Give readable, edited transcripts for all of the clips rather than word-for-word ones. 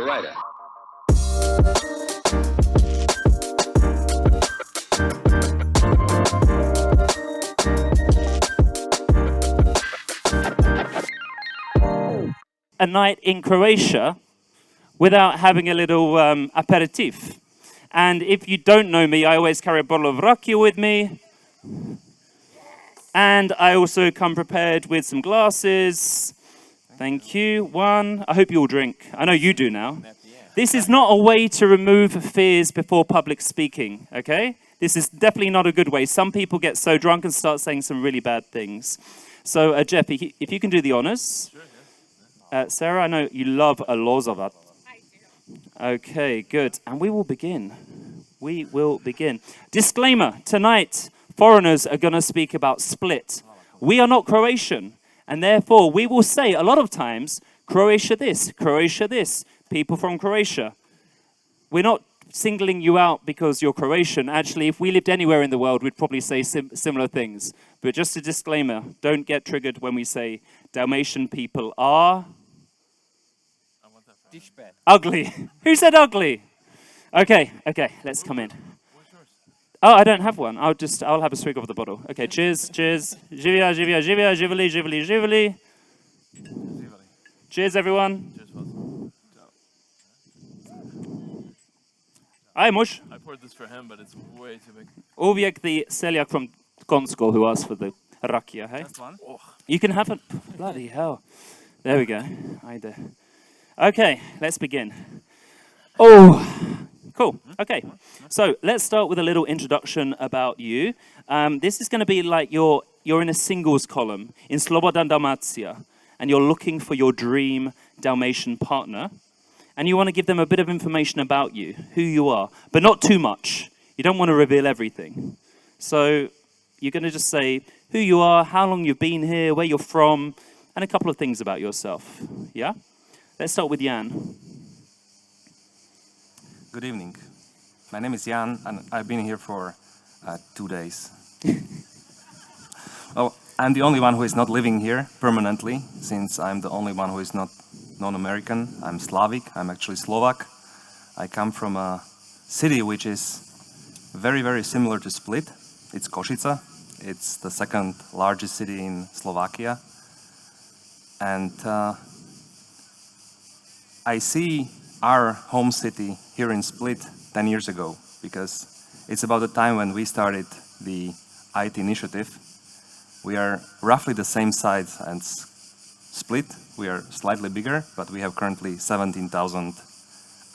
writer. A night in Croatia without having a little aperitif. And if you don't know me, I always carry a bottle of rakia with me. And I also come prepared with some glasses. Thank you. One. I hope you all drink. I know you do now. This is not a way to remove fears before public speaking, okay? This is definitely not a good way. Some people get so drunk and start saying some really bad things. So, Jeff, if you can do the honors. Sarah, I know you love a lozovat. I do. Okay, good. And we will begin. We will begin. Disclaimer, tonight, foreigners are going to speak about Split. We are not Croatian, and therefore we will say a lot of times, Croatia this, people from Croatia. We're not singling you out because you're Croatian. Actually, if we lived anywhere in the world, we'd probably say similar things. But just a disclaimer, don't get triggered when we say Dalmatian people are ugly. Who said ugly? Okay, let's come in. Oh, I don't have one. I'll have a swig of the bottle. Okay, cheers. Živia, živeli. Cheers, everyone. Hi, Mush. I poured this for him, but it's way too big. Uvijek the Seljak from Konsko who asked for the rakia, hey? That's one. Oh. You can have it. Bloody hell. There we go. Ajde. Okay, let's begin. Oh, cool. Okay, so let's start with a little introduction about you. This is going to be like you're in a singles column in Slobodan Dalmatia, and you're looking for your dream Dalmatian partner, and you want to give them a bit of information about you, who you are, but not too much. You don't want to reveal everything. So you're going to just say who you are, how long you've been here, where you're from, and a couple of things about yourself. Yeah? Let's start with Jan. Good evening. My name is Jan, and I've been here for 2 days. Well, I'm the only one who is not living here permanently, since I'm the only one who is not non-American. I'm Slavic. I'm actually Slovak. I come from a city which is very, very similar to Split. It's Košice. It's the second largest city in Slovakia. And I see our home city here in Split 10 years ago, because it's about the time when we started the IT initiative. We are roughly the same size as Split. We are slightly bigger, but we have currently 17,000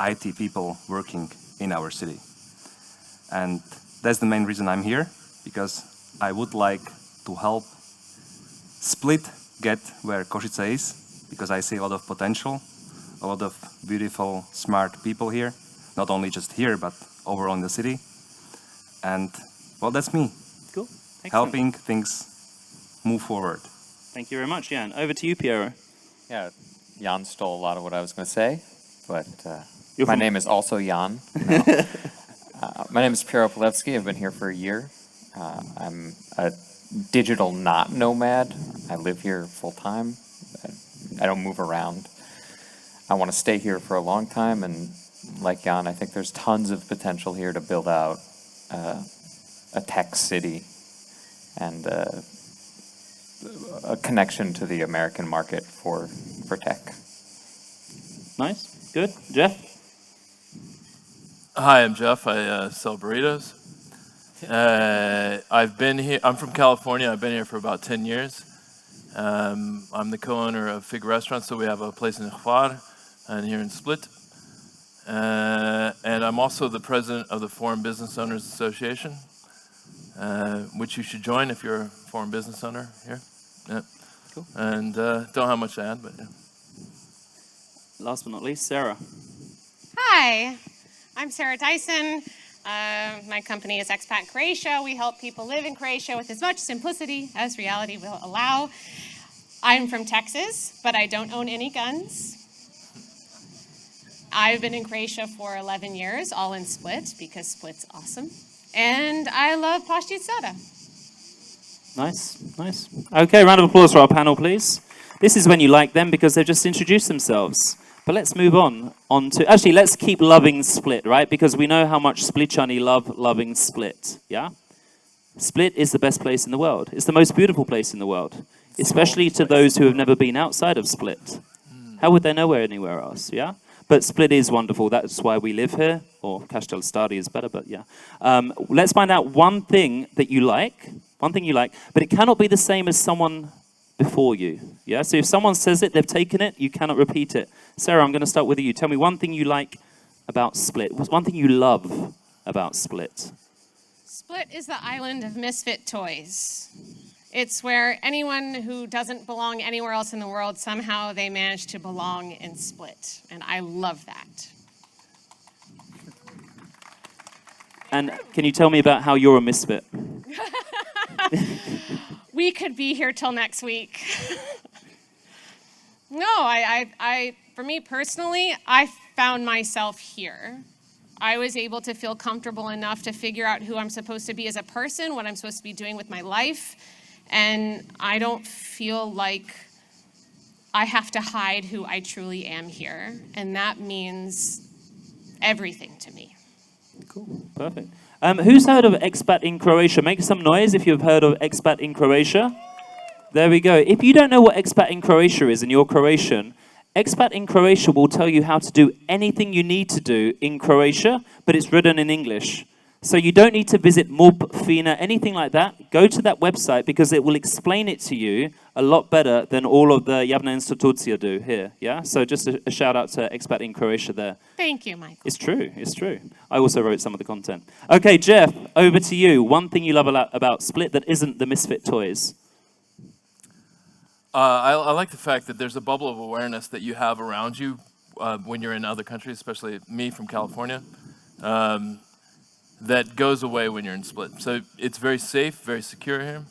IT people working in our city. And that's the main reason I'm here, because I would like to help Split get where Košice is, because I see a lot of potential, a lot of beautiful, smart people here, not only just here, but overall in the city. And, well, that's me. Cool. Excellent. Helping things move forward. Thank you very much, Jan. Over to you, Piero. Yeah, Jan stole a lot of what I was going to say, but You're my from- name is also Jan. No. My name is Piero Polevsky. I've been here for a year. I'm a digital not nomad. I live here full time. I don't move around. I want to stay here for a long time, and like Jan, I think there's tons of potential here to build out a tech city and a connection to the American market for tech. Nice. Good. Jeff? Hi, I'm Jeff. I sell burritos. I've been here. I'm from California. I've been here for about 10 years. I'm the co-owner of Fig Restaurants, so we have a place in Hvar and here in Split. And I'm also the president of the Foreign Business Owners Association, which you should join if you're a foreign business owner here. Yeah. Cool. And don't have much to add, but yeah. Last but not least, Sarah. Hi, I'm Sarah Dyson. My company is Expat Croatia. We help people live in Croatia with as much simplicity as reality will allow. I'm from Texas, but I don't own any guns. I've been in Croatia for 11 years, all in Split, because Split's awesome. And I love Bačvice. Nice. Okay, round of applause for our panel, please. This is when you like them because they've just introduced themselves. But let's move on to, actually, let's keep loving Split, right? Because we know how much Splitchani love loving Split, yeah? Split is the best place in the world. It's the most beautiful place in the world, especially to those who have never been outside of Split. How would they know anywhere else, yeah? But Split is wonderful. That's why we live here. Or Castel Stadi is better, but yeah. Let's find out one thing that you like, but it cannot be the same as someone before you, yeah? So if someone says it, they've taken it, you cannot repeat it. Sarah, I'm going to start with you. Tell me one thing you like about Split. What's one thing you love about Split? Split is the island of misfit toys. It's where anyone who doesn't belong anywhere else in the world, somehow they manage to belong in Split. And I love that. And can you tell me about how you're a misfit? We could be here till next week. No, for me personally, I found myself here. I was able to feel comfortable enough to figure out who I'm supposed to be as a person, what I'm supposed to be doing with my life. And I don't feel like I have to hide who I truly am here. And that means everything to me. Cool, perfect. Who's heard of expat in Croatia? Make some noise if you've heard of expat in Croatia. There we go. If you don't know what expat in Croatia is and you're Croatian, expat in Croatia will tell you how to do anything you need to do in Croatia, but it's written in English. So you don't need to visit MUP, FINA, anything like that. Go to that website because it will explain it to you a lot better than all of the Javna institucija do here. Yeah. So just a shout out to expat in Croatia there. Thank you, Michael. It's true. It's true. I also wrote some of the content. Okay, Jeff, over to you. One thing you love about Split that isn't the misfit toys. I like the fact that there's a bubble of awareness that you have around you when you're in other countries, especially me from California, that goes away when you're in Split. So it's very safe, very secure here.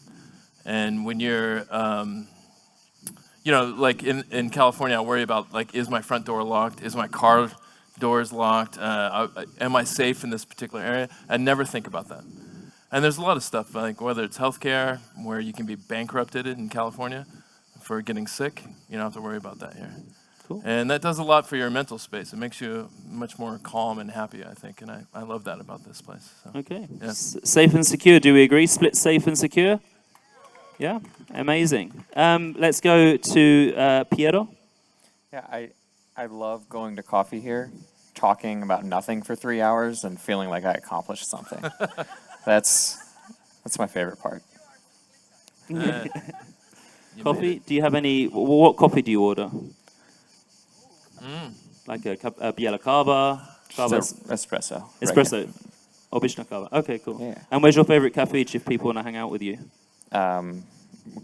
And when you're, like in California, I worry about, like, is my front door locked? Is my car doors locked? Am I safe in this particular area? I never think about that. And there's a lot of stuff, like whether it's healthcare, where you can be bankrupted in California for getting sick. You don't have to worry about that here. Cool. And that does a lot for your mental space. It makes you much more calm and happy, I think. And I love that about this place. So, Okay. yeah. Safe and secure, do we agree? Split safe and secure? Yeah, amazing. Let's go to Piero. Yeah, I love going to coffee here, talking about nothing for 3 hours and feeling like I accomplished something. That's my favorite part. Coffee? Do you have any? What coffee do you order? Like a biela kava? Espresso. Espresso. Obična kava. Okay, cool. Yeah. And where's your favorite cafe if people want to hang out with you?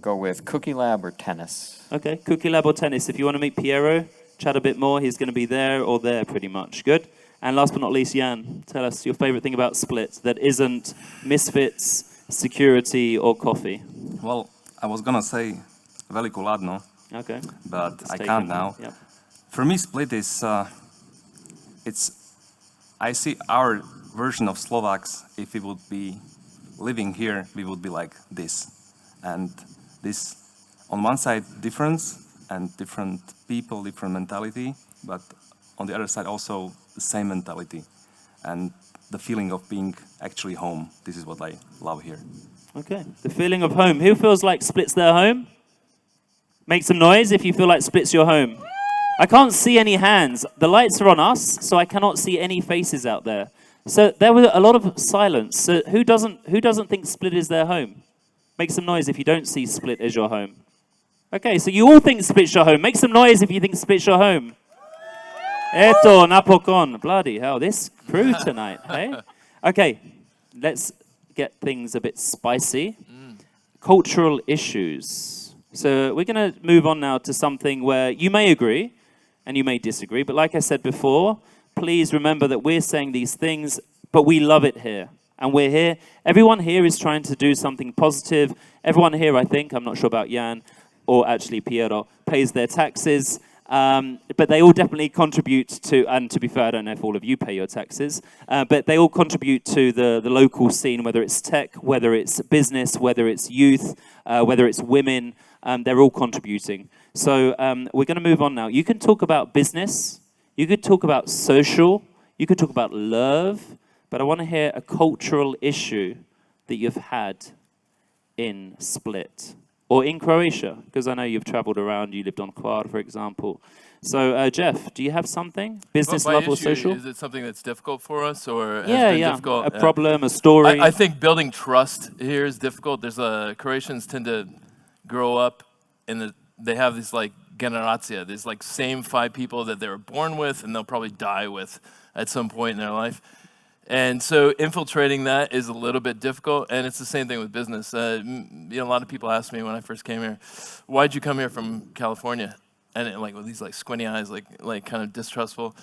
Go with Cookie Lab or Tennis. Okay, Cookie Lab or Tennis. If you want to meet Piero, chat a bit more, he's going to be there or there pretty much. Good. And last but not least, Jan, tell us your favorite thing about Split that isn't misfits, security, or coffee. Well, I was gonna say Veliko Ladno, Okay. but Let's I take can't it. now. Yep. For me, Split is I see our version of Slovaks. If we would be living here, we would be like this, and this on one side difference and different people, different mentality, but on the other side also the same mentality and the feeling of being actually home. This is what I love here. Okay. The feeling of home. Who feels like Split's their home? Make some noise if you feel like Split's your home. I can't see any hands. The lights are on us, so I cannot see any faces out there. So there was a lot of silence. So who doesn't think Split is their home? Make some noise if you don't see Split as your home. Okay, so you all think Split's your home. Make some noise if you think Split's your home. Eto, napokon. Bloody hell, this crew tonight, hey? Okay, let's get things a bit spicy. Cultural issues. So we're going to move on now to something where you may agree and you may disagree, but like I said before, please remember that we're saying these things, but we love it here. And we're here. Everyone here is trying to do something positive. Everyone here, I think, I'm not sure about Jan, or actually Piero, pays their taxes. But they all definitely contribute to, and to be fair, I don't know if all of you pay your taxes, but they all contribute to the local scene, whether it's tech, whether it's business, whether it's youth, whether it's women, they're all contributing. So we're going to move on now. You can talk about business You could talk about social, you could talk about love, but I want to hear a cultural issue that you've had in Split or in Croatia, because I know you've traveled around, you lived on Hvar, for example. So, Jeff, do you have something? Business, By love, or issue, social? is it something that's difficult for us, or has Yeah, been yeah. difficult? A problem, a story. I think building trust here is difficult. Croatians tend to grow up they have these like generacija, these like same 5 people that they were born with and they'll probably die with at some point in their life. And so infiltrating that is a little bit difficult, and it's the same thing with business. A lot of people ask me when I first came here, why'd you come here from California? And like with these like squinty eyes, like kind of distrustful.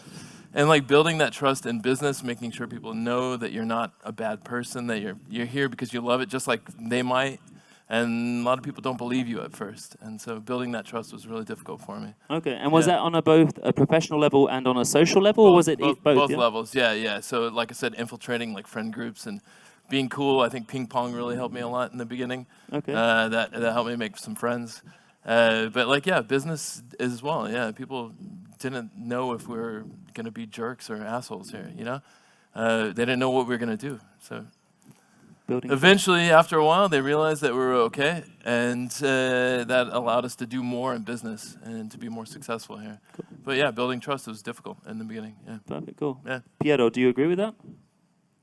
And like building that trust in business, making sure people know that you're not a bad person, that you're here because you love it just like they might. And a lot of people don't believe you at first. And so building that trust was really difficult for me. Okay, and was Yeah. that on both a professional level and on a social level, or was it both? Yeah? Levels, yeah. So like I said, infiltrating like friend groups and being cool. I think ping pong really helped me a lot in the beginning. Okay. That helped me make some friends. But like, yeah, business as well. Yeah, people didn't know if we were going to be jerks or assholes here, They didn't know what we were going to do. So Building eventually, after a while, they realized that we were okay, and that allowed us to do more in business and to be more successful here. Cool. But yeah, building trust was difficult in the beginning. Yeah. Perfect, cool. Yeah. Piero, do you agree with that?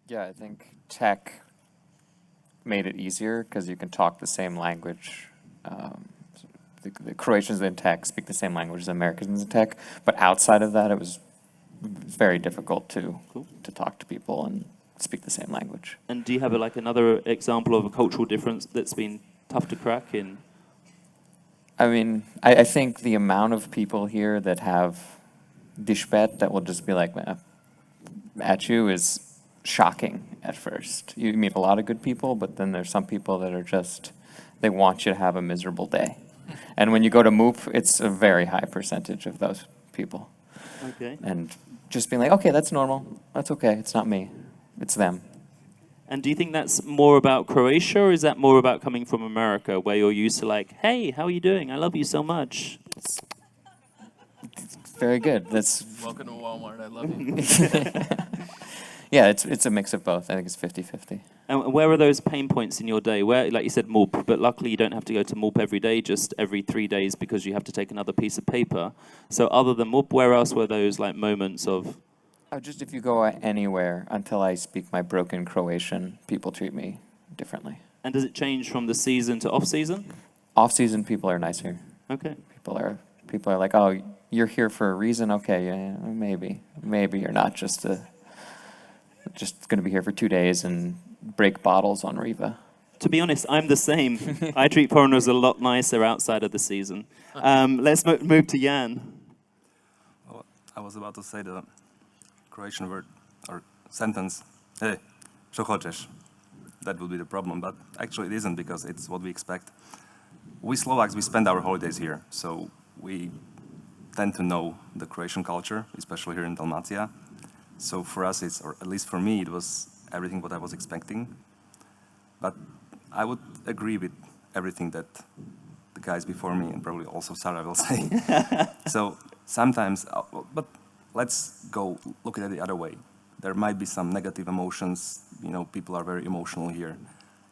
Yeah, I think tech made it easier because you can talk the same language. The Croatians in tech speak the same language as Americans in tech, but outside of that, it was very difficult to talk to people and speak the same language. And do you have another example of a cultural difference that's been tough to crack in? I mean, I think the amount of people here that have dishpet that will just be like at you is shocking at first. You meet a lot of good people, but then there's some people that are just, they want you to have a miserable day. And when you go to MOOP, it's a very high percentage of those people. Okay. And just being like, okay, that's normal. That's okay. It's not me. It's them. And do you think that's more about Croatia, or is that more about coming from America, where you're used to like, hey, how are you doing? I love you so much. It's very good. That's Welcome to Walmart. I love you. yeah, it's a mix of both. I think it's 50-50. And where are those pain points in your day? Where, like you said, MOOP, but luckily you don't have to go to MOOP every day, just every 3 days because you have to take another piece of paper. So other than MOOP, where else were those like moments of? Just if you go anywhere until I speak my broken Croatian, people treat me differently. And does it change from the season to off season? Off season, people are nicer. Okay. People are like, oh, you're here for a reason. Okay, yeah, maybe you're not just going to be here for 2 days and break bottles on Riva. To be honest, I'm the same. I treat foreigners a lot nicer outside of the season. Let's move to Jan. Well, I was about to say the Croatian word or sentence, hey, što hoćeš? That would be the problem, but actually it isn't because it's what we expect. We Slovaks, we spend our holidays here, so we tend to know the Croatian culture, especially here in Dalmatia. So for us, or at least for me, it was everything what I was expecting. But I would agree with everything that the guys before me, and probably also Sarah, will say. So sometimes, but let's go look at it the other way. There might be some negative emotions. People are very emotional here.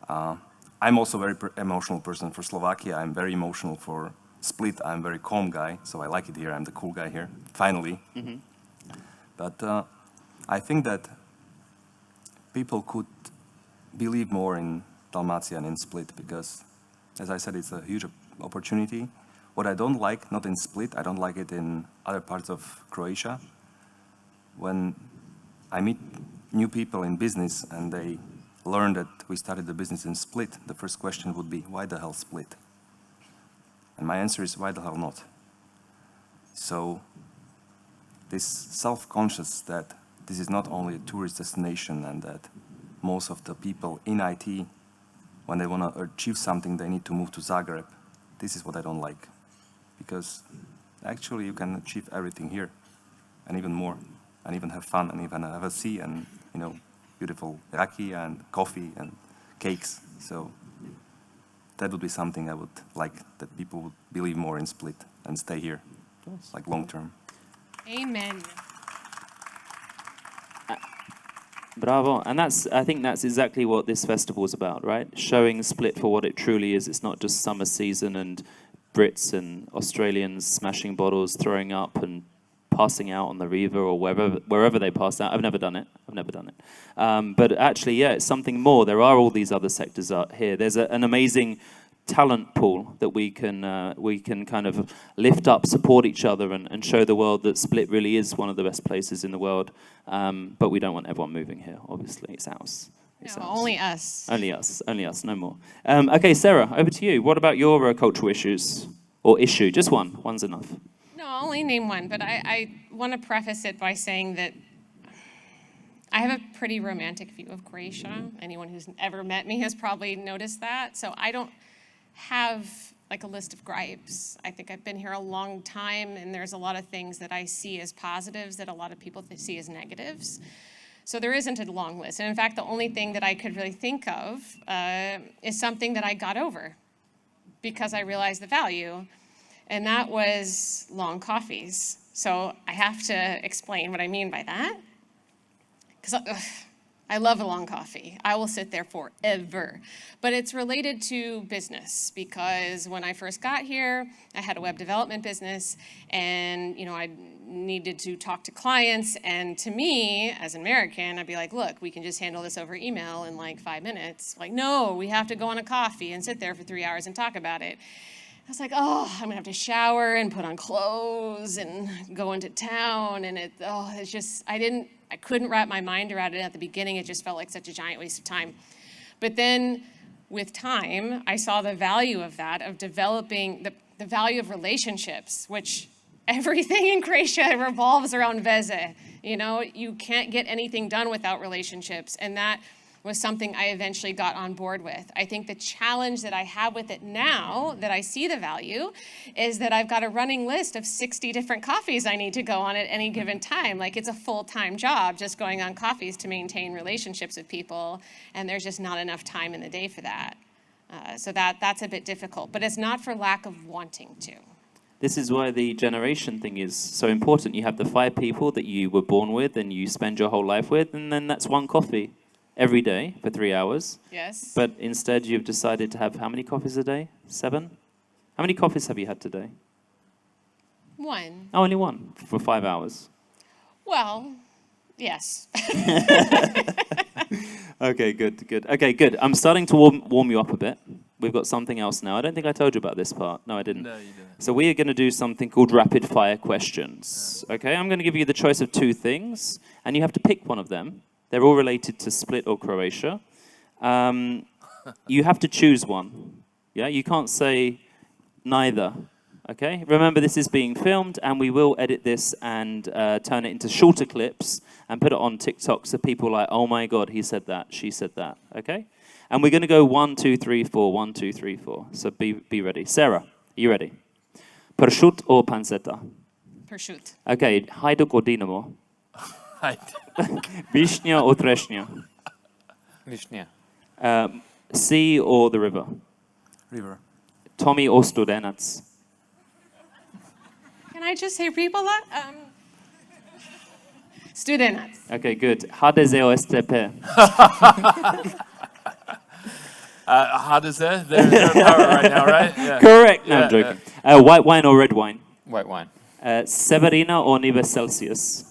I'm also a very emotional person for Slovakia. I'm very emotional for Split. I'm a very calm guy, so I like it here. I'm the cool guy here, finally. Mm-hmm. But I think that people could believe more in Dalmatia and in Split because, as I said, it's a huge opportunity. What I don't like, not in Split, I don't like it in other parts of Croatia. When I meet new people in business and they learn that we started the business in Split, the first question would be, why the hell Split? And my answer is, why the hell not? So this self-conscious that this is not only a tourist destination and that most of the people in IT, when they want to achieve something, they need to move to Zagreb. This is what I don't like. Because actually you can achieve everything here and even more, and even have fun and even have a sea and, beautiful rakia and coffee and cakes. So that would be something I would like, that people would believe more in Split and stay here, like long term. Amen. Bravo. And I think that's exactly what this festival is about, right? Showing Split for what it truly is. It's not just summer season and Brits and Australians smashing bottles, throwing up and passing out on the river or wherever they pass out. I've never done it. But actually, yeah, it's something more. There are all these other sectors out here. There's an amazing talent pool that we can kind of lift up, support each other, and show the world that Split really is one of the best places in the world. But we don't want everyone moving here, obviously. It's ours. No, only us. Only us, no more. Okay, Sarah, over to you. What about your cultural issues? Or issue? Just one. One's enough. No, I'll only name one, but I want to preface it by saying that I have a pretty romantic view of Croatia. Anyone who's ever met me has probably noticed that. So I don't have like a list of gripes. I think I've been here a long time, and there's a lot of things that I see as positives that a lot of people see as negatives. So there isn't a long list. And in fact, the only thing that I could really think of is something that I got over because I realized the value, and that was long coffees. So I have to explain what I mean by that, because I love a long coffee. I will sit there forever. But it's related to business, because when I first got here, I had a web development business, and I needed to talk to clients, and to me, as an American, I'd be like, look, we can just handle this over email in like 5 minutes. Like, no, we have to go on a coffee and sit there for 3 hours and talk about it. I was like, oh, I'm gonna have to shower and put on clothes and go into town, and it's just, I couldn't wrap my mind around it at the beginning. It just felt like such a giant waste of time. But then with time, I saw the value of that, of developing the value of relationships, which everything in Croatia revolves around veze. You can't get anything done without relationships, and that was something I eventually got on board with. I think the challenge that I have with it now, that I see the value, is that I've got a running list of 60 different coffees I need to go on at any given time. Like, it's a full-time job just going on coffees to maintain relationships with people, and there's just not enough time in the day for that. So that's a bit difficult, but it's not for lack of wanting to. This is why the generation thing is so important. You have the 5 people that you were born with and you spend your whole life with, and then that's one coffee every day for 3 hours. Yes. But instead you've decided to have how many coffees a day? 7? How many coffees have you had today? 1. Oh, only one for 5 hours. Well, yes. Okay, good. Okay, good. I'm starting to warm you up a bit. We've got something else now. I don't think I told you about this part. No, I didn't. No, you didn't. So we are going to do something called rapid fire questions. Okay, I'm going to give you the choice of 2 things, and you have to pick one of them. They're all related to Split or Croatia. You have to choose one. Yeah, you can't say neither. Okay, remember this is being filmed, and we will edit this and turn it into shorter clips and put it on TikTok so people are like, oh my God, he said that, she said that. Okay, and we're going to go 1, 2, 3, 4, 1, 2, 3, 4. So be ready. Sarah, are you ready? Pršut or panceta? Pršut. Okay, Hajduk or Dinamo? Višnja or trešnja? Višnja. Sea or the river? River. Tommy or Studenac? Can I just say Ribola? Studenac. Okay, good. HDZ or STP? HDZ, they're in power right now, right? Yeah. Correct. No, I'm joking. White wine or red wine? White wine. Severina or Nive Celsius?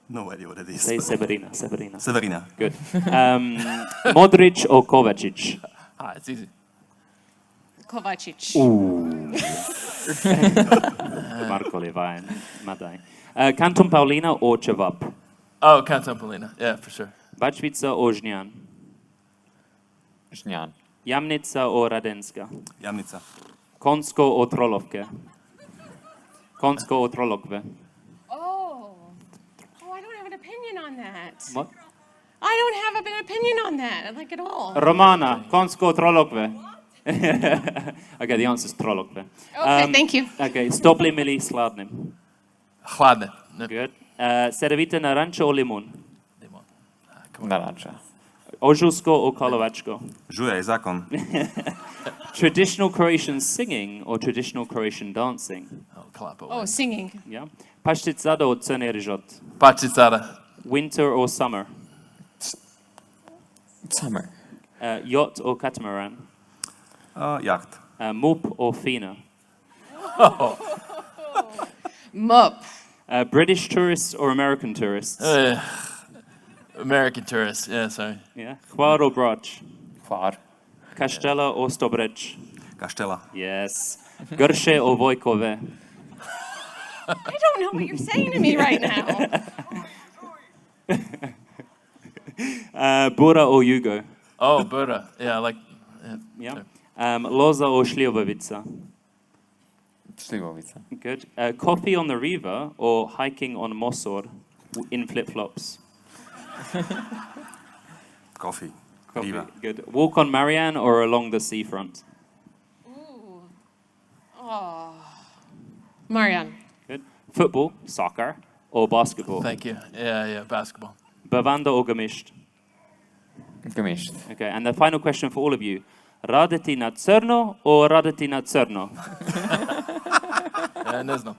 No idea what it is. Say Severina. Severina. Good. Modric or Kovacic? It's easy. Kovacic. Marko Levain, Madaj. Canton Paulina or Čevap? Oh, Canton Paulina. Yeah, for sure. Bačvica or Žnjan? Žnjan. Jamnica or Radenska? Jamnica. Konsko or Trolovke? Konsko or Trolokve? Oh, I don't have an opinion on that. What? I don't have an opinion on that, like at all. Romana, Konsko or Trolokve? Okay, the answer is Trolokve. Okay, thank you. Okay, stopli mili sladnim? Hladne. No. Good. Servite narančo or limun? Limon. Naranča. Ožujsko or Kolovačko? Žuje je zakon. Traditional Croatian singing or traditional Croatian dancing? Oh, Klapo. Oh, singing. Yeah. Pašticada or crni rižot? Pačicada. Winter or summer? Summer. Yacht or catamaran? Yacht. Mup or Fina? Mup. British tourists or American tourists? American tourists. Yeah, sorry. Yeah. Hvar or Brach? Quad. Castella or Stobrec? Castella. Yes. Grše or Vojkove? I don't know what you're saying to me right now. Bora or Jugo? Oh, Buddha. Yeah, like. Yeah. Loza or Sliovovica? Slivovica. Good. Coffee on the river or hiking on Mosor in flip-flops? Coffee. Coffee. Riva. Good. Walk on Marianne or along the seafront? Ooh. Oh. Marianne. Good. Football, soccer, or basketball? Thank you. Yeah, basketball. Bavanda or gemisht? Gemisht. Okay, and the final question for all of you. Raditi na crno or raditi na crno? No.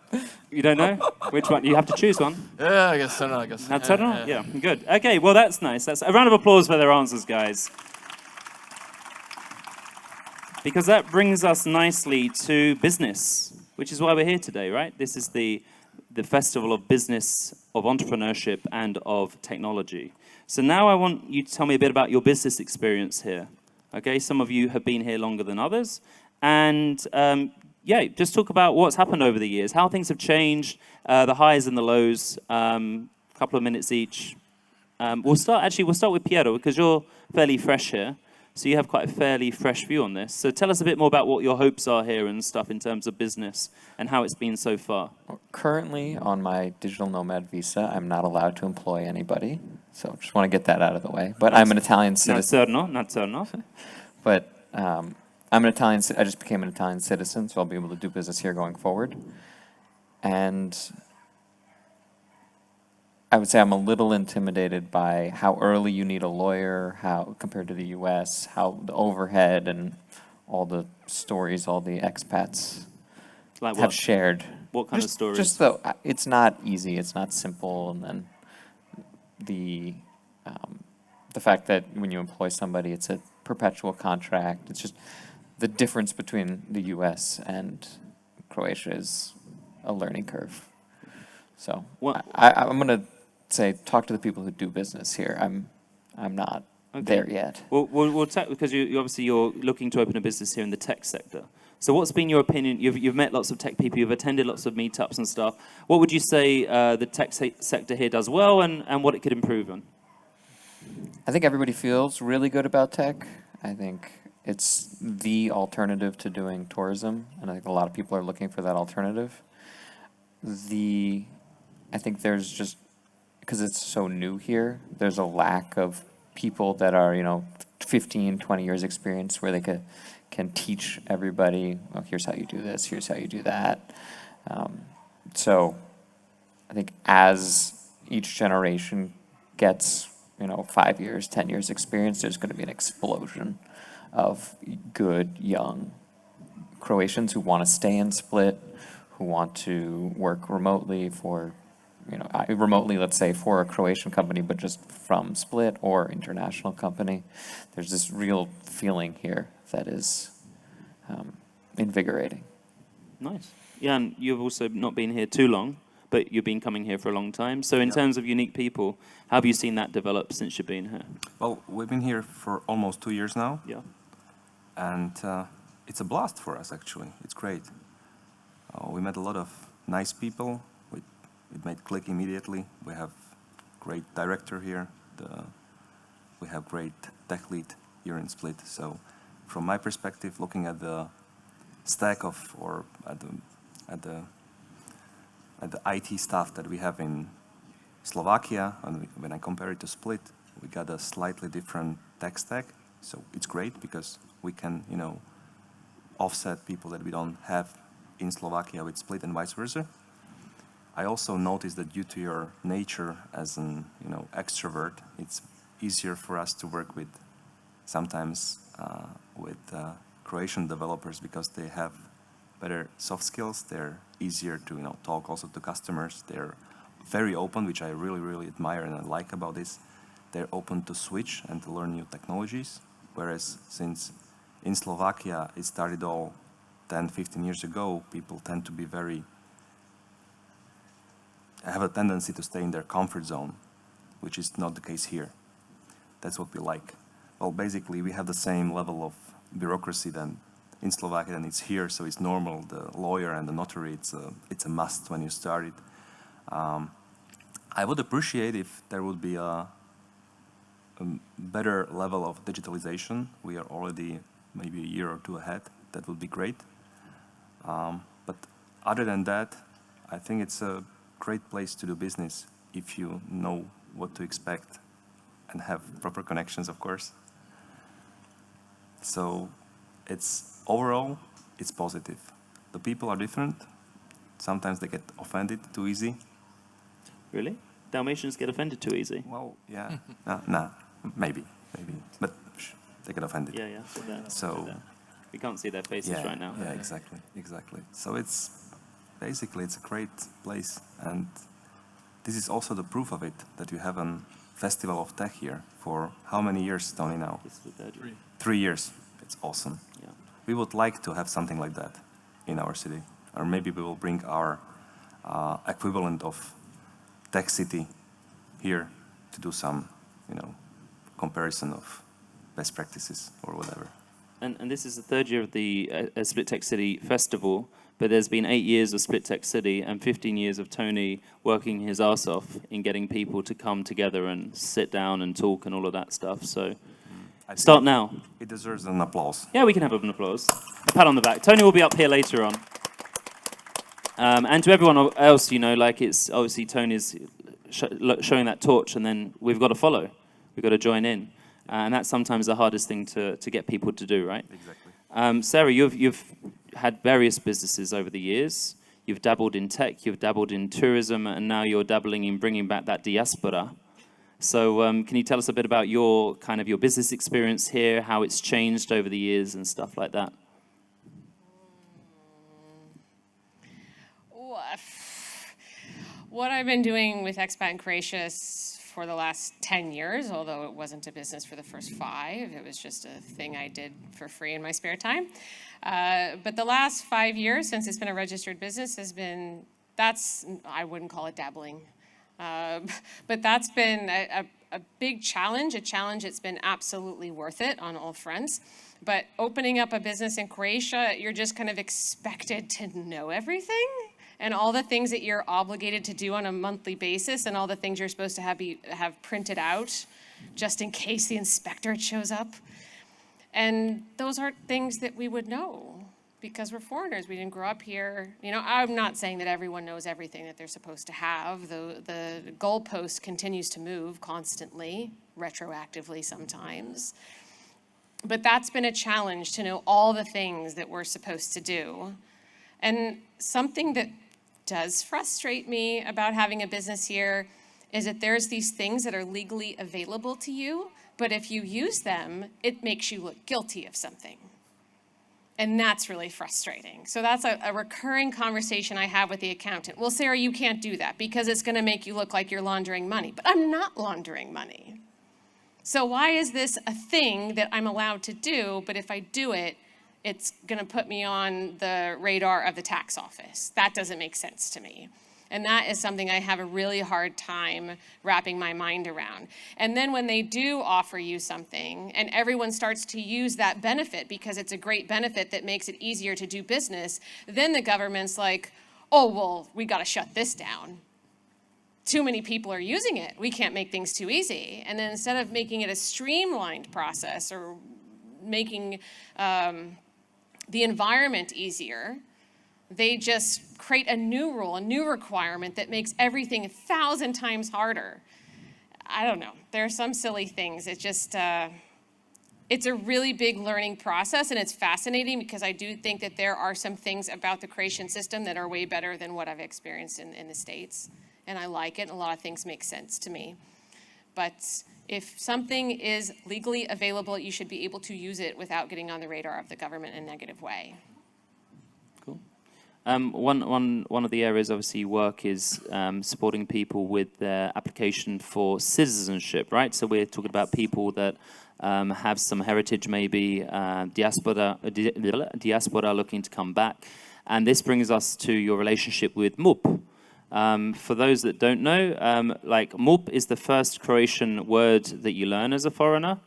You don't know? Which one? You have to choose one. Yeah, I guess so. No, I guess. Na crno? Yeah, good. Okay, well, that's nice. That's a round of applause for their answers, guys. Because that brings us nicely to business, which is why we're here today, right? This is the festival of business, of entrepreneurship, and of technology. So now I want you to tell me a bit about your business experience here. Okay, some of you have been here longer than others. And yeah, just talk about what's happened over the years, how things have changed, the highs and the lows, a couple of minutes each. We'll start with Piero, because you're fairly fresh here. So you have quite a fairly fresh view on this. So tell us a bit more about what your hopes are here and stuff in terms of business and how it's been so far. Currently, on my digital nomad visa, I'm not allowed to employ anybody. So just want to get that out of the way. But I'm an Italian citizen. Not cerno. But I'm an Italian. I just became an Italian citizen, so I'll be able to do business here going forward. And I would say I'm a little intimidated by how early you need a lawyer, how compared to the U.S., how the overhead and all the stories all the expats Like have what? shared. What kind of stories? Just though it's not easy, it's not simple, and then the fact that when you employ somebody, it's a perpetual contract. It's just the difference between the U.S. and Croatia is a learning curve. So What- I'm gonna say talk to the people who do business here. I'm not there yet. We'll because you obviously you're looking to open a business here in the tech sector. So what's been your opinion? You've met lots of tech people, you've attended lots of meetups and stuff. What would you say the tech sector here does well and what it could improve on? I think everybody feels really good about tech. I think it's the alternative to doing tourism, and I think a lot of people are looking for that alternative. I think there's just, because it's so new here, there's a lack of people that are, 15, 20 years experience where they can teach everybody, well, here's how you do this, here's how you do that. So I think as each generation gets, 5 years, 10 years experience, there's going to be an explosion of good, young Croatians who want to stay in Split, who want to work remotely for, remotely, let's say, for a Croatian company, but just from Split or international company. There's this real feeling here that is invigorating. Nice. Yeah, and you've also not been here too long, but you've been coming here for a long time. So in terms of unique people, how have you seen that develop since you've been here? Well, we've been here for almost 2 years now. Yeah. And it's a blast for us, actually. It's great. We met a lot of nice people. It made click immediately. We have great director here. We have great tech lead here in Split. So from my perspective, looking at the stack of, or at the IT staff that we have in Slovakia, and when I compare it to Split, we got a slightly different tech stack. So it's great because we can, offset people that we don't have in Slovakia with Split and vice versa. I also noticed that due to your nature as an, extrovert, it's easier for us to work with sometimes with Croatian developers because they have better soft skills. They're easier to, talk also to customers. They're very open, which I really, really admire and I like about this they're open to switch and to learn new technologies. Whereas since in Slovakia it started all 10, 15 years ago, people tend to be have a tendency to stay in their comfort zone, which is not the case here. That's what we like. Well, basically, we have the same level of bureaucracy than in Slovakia than it's here, so it's normal. The lawyer and the notary, it's a must when you start it. I would appreciate if there would be a better level of digitalization. We are already maybe a year or two ahead. That would be great. But other than that, I think it's a great place to do business if you know what to expect and have proper connections, of course. So overall, it's positive. The people are different. Sometimes they get offended too easy. Really? Dalmatians get offended too easy? Well, yeah. Nah, maybe. But they get offended. Yeah, sit down. So- Sit down. We can't see their faces Yeah, right now. yeah, exactly. So it's a great place, and this is also the proof of it, that you have a festival of tech here for how many years, Tony, now? This is the third year. 3 years. It's awesome. Yeah. We would like to have something like that in our city, or maybe we will bring our equivalent of Tech City here to do some, comparison of best practices or whatever. And this is the third year of the Split Tech City Festival, but there's been 8 years of Split Tech City and 15 years of Tony working his ass off in getting people to come together and sit down and talk and all of that stuff. So I start think now. It deserves an applause. Yeah, we can have an applause. A pat on the back. Tony will be up here later on. And to everyone else, it's obviously Tony's showing that torch, and then we've got to follow. We've got to join in. And that's sometimes the hardest thing to get people to do, right? Exactly. Sarah, you've had various businesses over the years. You've dabbled in tech, you've dabbled in tourism, and now you're dabbling in bringing back that diaspora. So can you tell us a bit about your business experience here, how it's changed over the years and stuff like that? What I've been doing with Expat in Croatia for the last 10 years, although it wasn't a business for the first 5. It was just a thing I did for free in my spare time. But the last 5 years, since it's been a registered business, I wouldn't call it dabbling. But that's been a big challenge, a challenge that's been absolutely worth it on all fronts. But opening up a business in Croatia, you're just kind of expected to know everything. And all the things that you're obligated to do on a monthly basis, and all the things you're supposed to have printed out just in case the inspector shows up. And those aren't things that we would know because we're foreigners. We didn't grow up here. I'm not saying that everyone knows everything that they're supposed to have. The goalpost continues to move constantly, retroactively sometimes. But that's been a challenge, to know all the things that we're supposed to do. And something that does frustrate me about having a business here is that there's these things that are legally available to you, but if you use them, it makes you look guilty of something. And that's really frustrating. So that's a recurring conversation I have with the accountant. Well, Sarah, you can't do that because it's going to make you look like you're laundering money. But I'm not laundering money. So why is this a thing that I'm allowed to do, but if I do it, it's going to put me on the radar of the tax office? That doesn't make sense to me. And that is something I have a really hard time wrapping my mind around. And then when they do offer you something and everyone starts to use that benefit because it's a great benefit that makes it easier to do business, then the government's like, oh, well, we got to shut this down. Too many people are using it. We can't make things too easy. And then instead of making it a streamlined process or making the environment easier, they just create a new rule, a new requirement that makes everything 1,000 times harder. I don't know. There are some silly things. It's just, it's a really big learning process, and it's fascinating because I do think that there are some things about the Croatian system that are way better than what I've experienced in the States. And I like it, and a lot of things make sense to me. But if something is legally available, you should be able to use it without getting on the radar of the government in a negative way. Cool. One of the areas obviously you work is supporting people with their application for citizenship, right? So we're talking about people that have some heritage, maybe diaspora looking to come back. And this brings us to your relationship with MUP. For those that don't know, like MUP is the first Croatian word that you learn as a foreigner.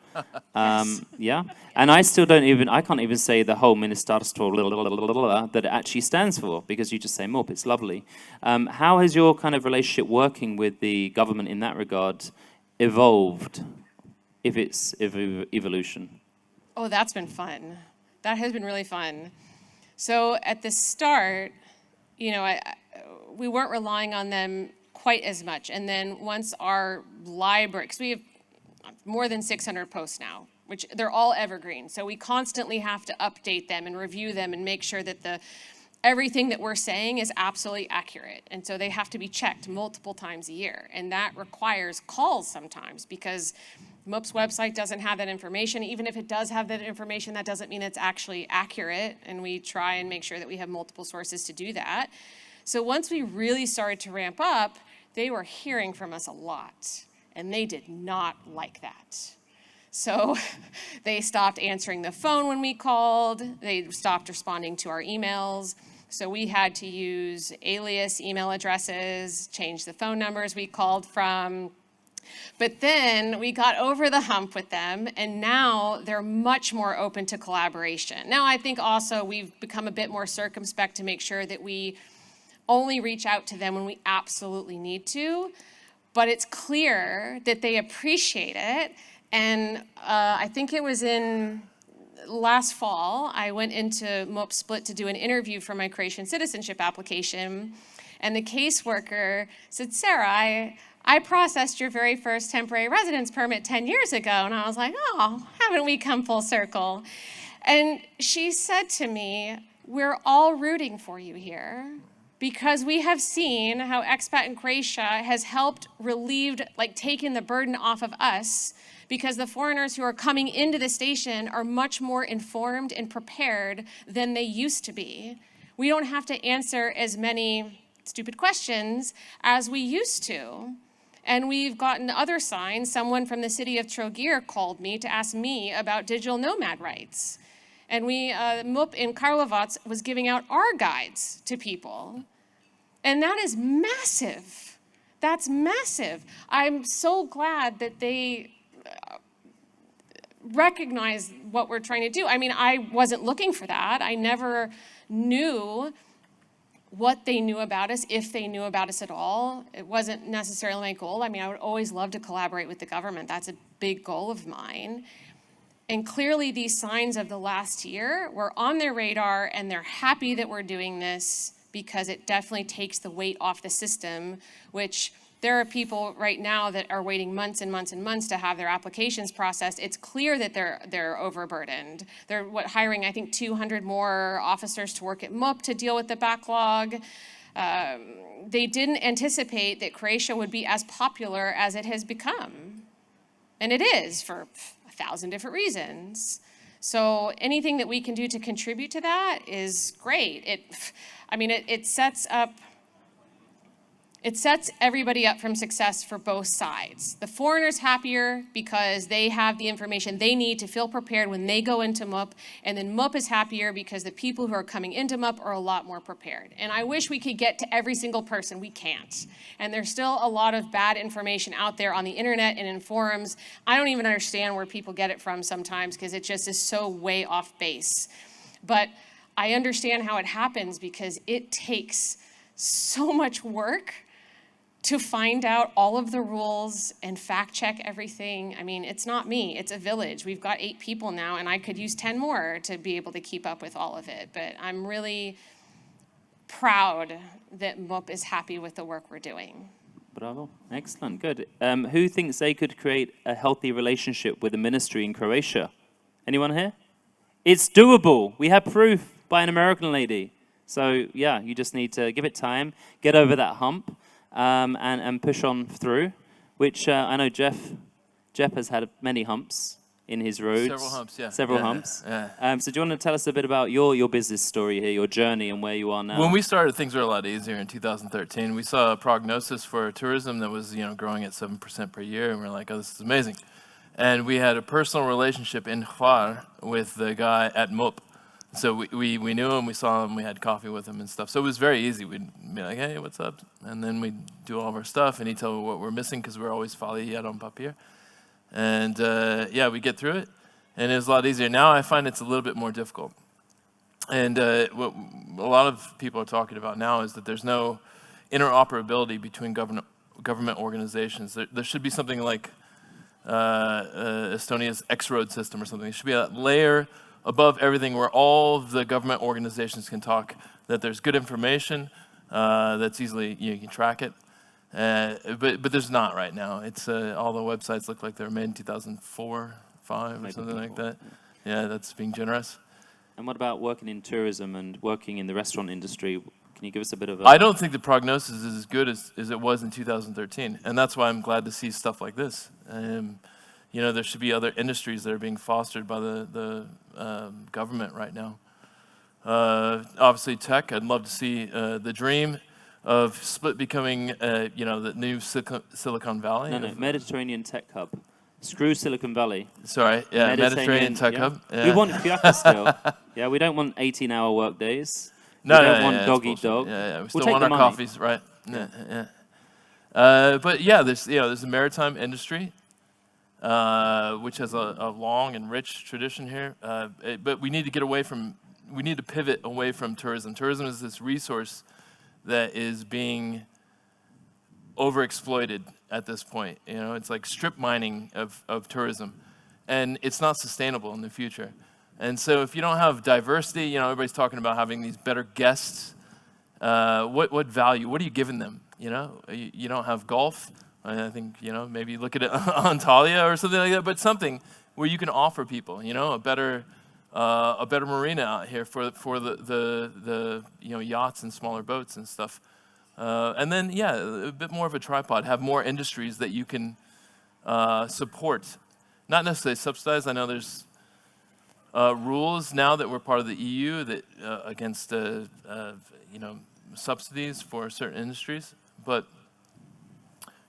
Yeah, and I can't even say the whole ministarstvo that it actually stands for, because you just say MUP, it's lovely. How has your kind of relationship working with the government in that regard evolved, if it's evolution? Oh, that's been fun. That has been really fun. So at the start, you know, we weren't relying on them quite as much. And then once our library, because we have more than 600 posts now, which they're all evergreen. So we constantly have to update them and review them and make sure that everything that we're saying is absolutely accurate. And so they have to be checked multiple times a year. And that requires calls sometimes, because MUP's website doesn't have that information. Even if it does have that information, that doesn't mean it's actually accurate. And we try and make sure that we have multiple sources to do that. So once we really started to ramp up, they were hearing from us a lot, and they did not like that. So they stopped answering the phone when we called. They stopped responding to our emails. So we had to use alias email addresses, change the phone numbers we called from. But then we got over the hump with them, and now they're much more open to collaboration. Now I think also we've become a bit more circumspect to make sure that we only reach out to them when we absolutely need to, but it's clear that they appreciate it. And I think it was in last fall, I went into MUP Split to do an interview for my Croatian citizenship application, and the caseworker said, Sarah, I processed your very first temporary residence permit 10 years ago. And I was like, oh, haven't we come full circle? And she said to me, we're all rooting for you here, because we have seen how expat in Croatia has helped relieved, like taken the burden off of us, because the foreigners who are coming into the station are much more informed and prepared than they used to be. We don't have to answer as many stupid questions as we used to. And we've gotten other signs. Someone from the city of Trogir called me to ask me about digital nomad rights. And MUP in Karlovac was giving out our guides to people. And that is massive. That's massive. I'm so glad that they recognize what we're trying to do. I mean, I wasn't looking for that. I never knew what they knew about us, if they knew about us at all. It wasn't necessarily my goal. I mean, I would always love to collaborate with the government. That's a big goal of mine. And clearly these signs of the last year were on their radar, and they're happy that we're doing this, because it definitely takes the weight off the system, which there are people right now that are waiting months and months and months to have their applications processed. It's clear that they're overburdened. They're hiring, I think, 200 more officers to work at MUP to deal with the backlog. They didn't anticipate that Croatia would be as popular as it has become. And it is, for 1,000 different reasons. So anything that we can do to contribute to that is great. It sets everybody up from success for both sides. The foreigner's happier because they have the information they need to feel prepared when they go into MUP, and then MUP is happier because the people who are coming into MUP are a lot more prepared. And I wish we could get to every single person. We can't. And there's still a lot of bad information out there on the internet and in forums. I don't even understand where people get it from sometimes, because it just is so way off base. But I understand how it happens, because it takes so much work to find out all of the rules and fact check everything. I mean, it's not me, it's a village. We've got 8 people now, and I could use 10 more to be able to keep up with all of it. But I'm really proud that MUP is happy with the work we're doing. Bravo, excellent, good. Who thinks they could create a healthy relationship with the ministry in Croatia? Anyone here? It's doable. We have proof by an American lady. So yeah, you just need to give it time, get over that hump, and push on through, which I know Jeff has had many humps in his roads. Several humps, yeah. Several Yeah, humps. yeah. So do you want to tell us a bit about your business story here, your journey, and where you are now? When we started, things were a lot easier in 2013. We saw a prognosis for tourism that was, growing at 7% per year, and we're like, oh, this is amazing. And we had a personal relationship in Hvar with the guy at MOP. So we knew him, we saw him, we had coffee with him and stuff. So it was very easy. We'd be like, hey, what's up? And then we'd do all of our stuff, and he'd tell me what we're missing, because we're always fali on papier. And we get through it, and it was a lot easier. Now I find it's a little bit more difficult. And what a lot of people are talking about now is that there's no interoperability between government organizations. There should be something like Estonia's X-Road system or something. There should be a layer above everything where all of the government organizations can talk, that there's good information, that's easily, you can track it. But there's not right now. It's all the websites look like they were made in 2004, 5 or something like that. Yeah, that's being generous. And what about working in tourism and working in the restaurant industry? Can you give us a bit of a... I don't think the prognosis is as good as it was in 2013. And that's why I'm glad to see stuff like this. There should be other industries that are being fostered by the government right now. Obviously tech, I'd love to see the dream of Split becoming, the new Silicon Valley. No, Mediterranean Tech Hub. Screw Silicon Valley. Sorry, yeah, Mediterranean Tech yeah. Hub. Yeah. We want fiacre still. Yeah, we don't want 18-hour work days. No, we don't want dog eat bullshit. dog. Yeah, we We'll still take want the our money. coffees, right? Yeah. But yeah, there's a maritime industry, which has a long and rich tradition here. But we need to pivot away from tourism. Tourism is this resource that is being overexploited at this point. It's like strip mining of tourism, and it's not sustainable in the future. And so if you don't have diversity, everybody's talking about having these better guests. What value? What are you giving them? You don't have golf. I think maybe look at it Antalya or something like that. But something where you can offer people, a better marina out here for the yachts and smaller boats and stuff. And then a bit more of a tripod. Have more industries that you can support, not necessarily subsidize. I know there's rules now that we're part of the EU that against subsidies for certain industries, but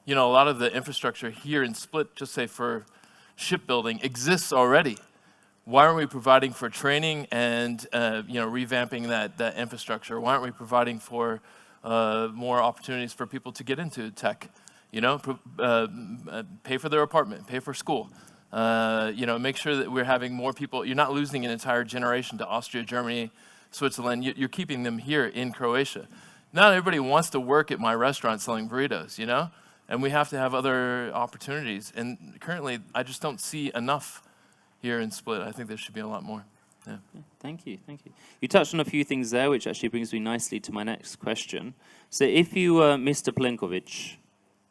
a lot of the infrastructure here in Split, just say for shipbuilding, exists already. Why aren't we providing for training and revamping that infrastructure? Why aren't we providing for more opportunities for people to get into tech? Pay for their apartment, pay for school. Make sure that we're having more people. You're not losing an entire generation to Austria, Germany, Switzerland. You're keeping them here in Croatia. Not everybody wants to work at my restaurant selling burritos, and we have to have other opportunities. And currently, I just don't see enough here in Split. I think there should be a lot more. Yeah. Thank you. You touched on a few things there, which actually brings me nicely to my next question. So if you were Mr. Plenković,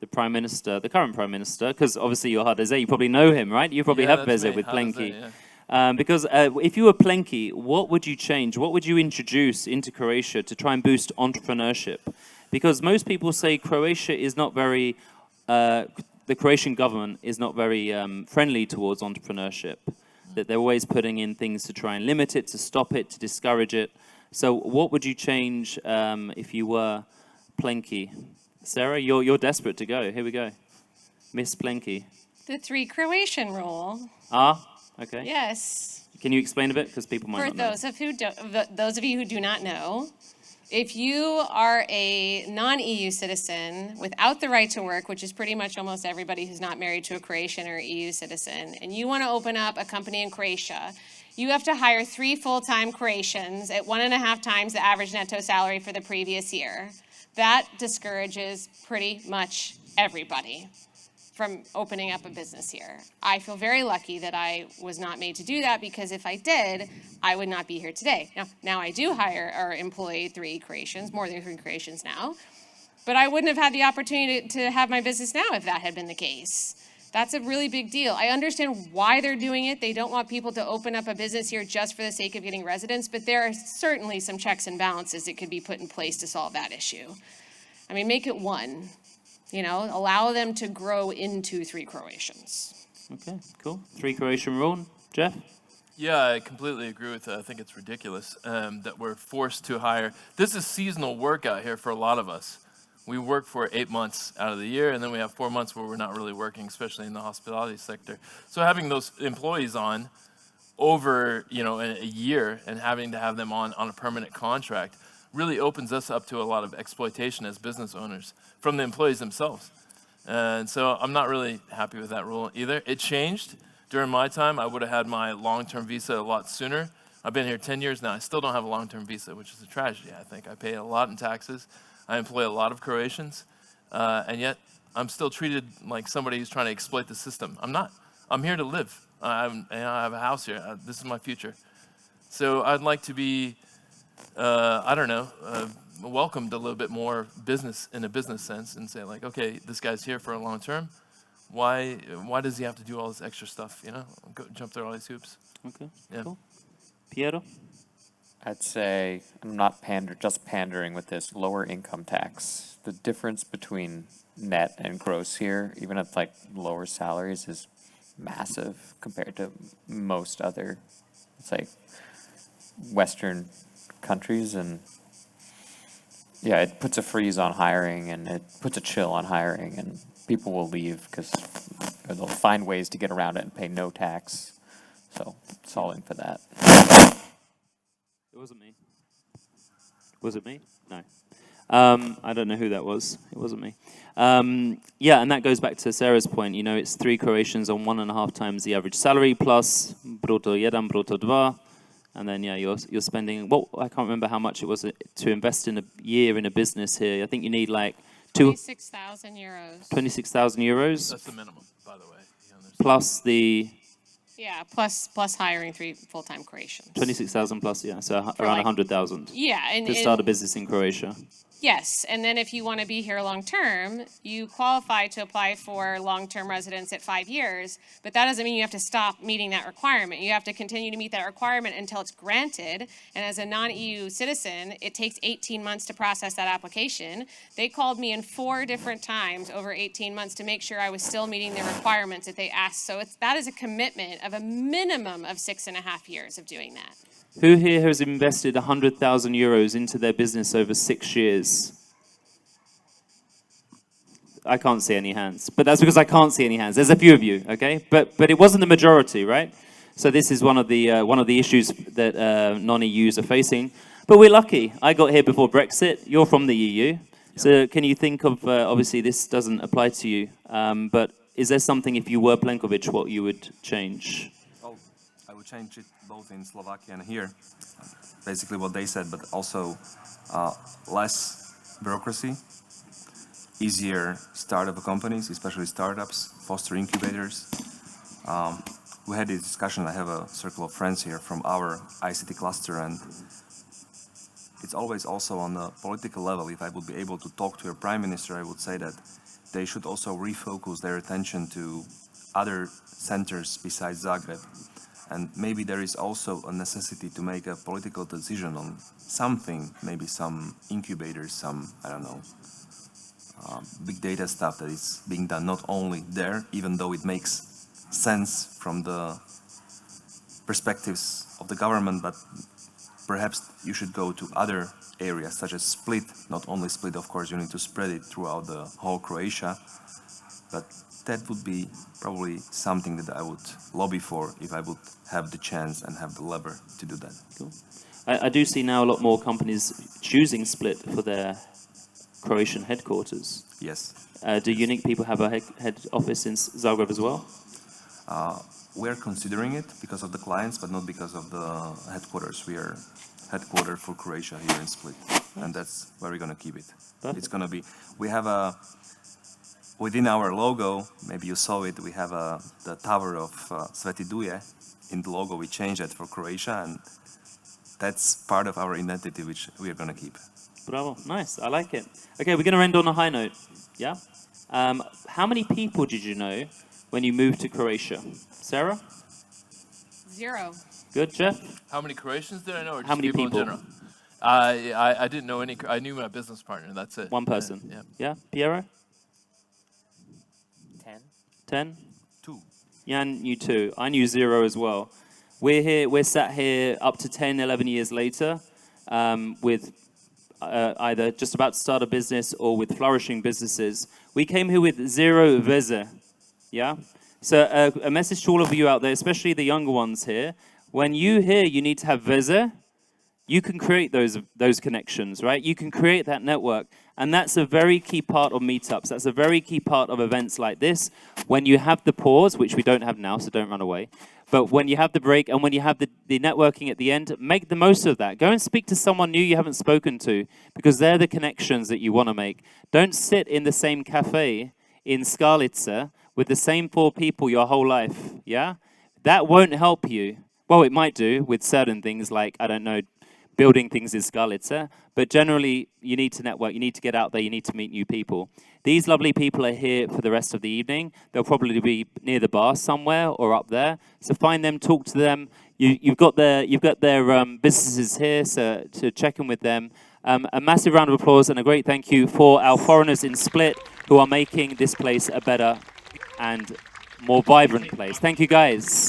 the Prime Minister, the current Prime Minister, because obviously you're Hardeze, you probably know him, right? You probably have Beze with Plenky. Yeah. Because if you were Plenky, what would you change? What would you introduce into Croatia to try and boost entrepreneurship? Because most people say Croatia is not very, the Croatian government is not very friendly towards entrepreneurship. That they're always putting in things to try and limit it, to stop it, to discourage it. So what would you change if you were Plenky? Sarah, you're desperate to go. Here we go. Miss Plenky. The 3 Croatian rule. Okay. Yes. Can you explain a bit? Because people might For not know. those of you who do not know, if you are a non-EU citizen without the right to work, which is pretty much almost everybody who's not married to a Croatian or EU citizen, and you want to open up a company in Croatia, you have to hire 3 full-time Croatians at 1.5 times the average netto salary for the previous year. That discourages pretty much everybody from opening up a business here. I feel very lucky that I was not made to do that, because if I did, I would not be here today. Now I do hire or employ 3 Croatians, more than 3 Croatians now, but I wouldn't have had the opportunity to have my business now if that had been the case. That's a really big deal. I understand why they're doing it. They don't want people to open up a business here just for the sake of getting residents, but there are certainly some checks and balances that could be put in place to solve that issue. Make it 1. Allow them to grow into 3 Croatians. Okay, cool. 3 Croatian rule. Jeff? Yeah, I completely agree with that. I think it's ridiculous that we're forced to hire. This is seasonal work out here for a lot of us. We work for 8 months out of the year, and then we have 4 months where we're not really working, especially in the hospitality sector. So having those employees on over, a year and having to have them on a permanent contract really opens us up to a lot of exploitation as business owners from the employees themselves. And so I'm not really happy with that rule either. It changed during my time. I would have had my long-term visa a lot sooner. I've been here 10 years now. I still don't have a long-term visa, which is a tragedy, I think. I pay a lot in taxes. I employ a lot of Croatians, and yet I'm still treated like somebody who's trying to exploit the system. I'm not. I'm here to live. I have a house here. This is my future. So I'd like to be, welcomed a little bit more business in a business sense and say like, okay, this guy's here for a long term. Why does he have to do all this extra stuff, Go jump through all these hoops? Okay, Yeah. cool. Piero? I'd say I'm not just pandering with this lower income tax. The difference between net and gross here, even at like lower salaries, is massive compared to most other, it's like Western countries, and yeah, it puts a freeze on hiring and it puts a chill on hiring, and people will leave because they'll find ways to get around it and pay no tax. So solving for that. It wasn't me. Was it me? No. I don't know who that was. It wasn't me. Yeah, and that goes back to Sarah's point. It's 3 Croatians on 1.5 times the average salary plus bruto 1, bruto 2. And then, yeah, you're spending, I can't remember how much it was to invest in a year in a business here. I think you need like 26,000 euros. 26,000 euros. That's the minimum, by the way. Plus the... Yeah, plus hiring 3 full-time Croatians. 26,000 plus, yeah, so around 100,000. Yeah, to start a business in Croatia. Yes, and then if you want to be here long-term, you qualify to apply for long-term residence at 5 years, but that doesn't mean you have to stop meeting that requirement. You have to continue to meet that requirement until it's granted, and as a non-EU citizen, it takes 18 months to process that application. They called me in 4 different times over 18 months to make sure I was still meeting the requirements that they asked. So that is a commitment of a minimum of 6.5 years of doing that. Who here has invested 100,000 euros into their business over 6 years? I can't see any hands, but that's because I can't see any hands. There's a few of you, okay? But it wasn't the majority, right? So this is one of the issues that non-EUs are facing. But we're lucky. I got here before Brexit. You're from the EU. So can you think of, obviously this doesn't apply to you, but is there something, if you were Plenković, what you would change? Oh, I would change it both in Slovakia and here. Basically what they said, but also less bureaucracy, easier start of companies, especially startups, foster incubators. We had this discussion. I have a circle of friends here from our ICT cluster, and it's always also on the political level. If I would be able to talk to a prime minister, I would say that they should also refocus their attention to other centers besides Zagreb. And maybe there is also a necessity to make a political decision on something, maybe some incubators, some, I don't know, big data stuff that is being done not only there, even though it makes sense from the perspectives of the government, but perhaps you should go to other areas such as Split. Not only Split, of course, you need to spread it throughout the whole Croatia, but that would be probably something that I would lobby for if I would have the chance and have the lever to do that. Cool. I do see now a lot more companies choosing Split for their Croatian headquarters. Yes. Do Unique people have a head office in Zagreb as well? We are considering it because of the clients, but not because of the headquarters. We are headquartered for Croatia here in Split, and that's where we're going to keep it. Perfect. It's going to be, we have within our logo, maybe you saw it, we have the tower of Sveti Duje. In the logo, we changed it for Croatia, and that's part of our identity, which we are going to keep. Bravo, nice, I like it. Okay, we're going to end on a high note, yeah? How many people did you know when you moved to Croatia? Sarah? 0. Good, Jeff? How many Croatians did I know, or just How many people in people? general? I didn't know any. I knew my business partner. That's it. One person. Yeah. Yeah? Piero? 10? 10? 2. Jan knew 2. I knew 0 as well. We're sat here up to 10, 11 years later with either just about to start a business or with flourishing businesses. We came here with 0 veze, yeah? So a message to all of you out there, especially the younger ones here, when you hear you need to have veze, you can create those connections, right? You can create that network. And that's a very key part of meetups. That's a very key part of events like this. When you have the pause, which we don't have now, so don't run away. But when you have the break and when you have the networking at the end, make the most of that. Go and speak to someone new you haven't spoken to, because they're the connections that you want to make. Don't sit in the same cafe in Skalice with the same 4 people your whole life, yeah? That won't help you. Well, it might do with certain things like, I don't know, building things in Skalice, but generally you need to network, you need to get out there, you need to meet new people. These lovely people are here for the rest of the evening. They'll probably be near the bar somewhere or up there. So find them, talk to them. You've got their businesses here, so to check in with them. A massive round of applause and a great thank you for our foreigners in Split who are making this place a better and more vibrant place. Thank you, guys.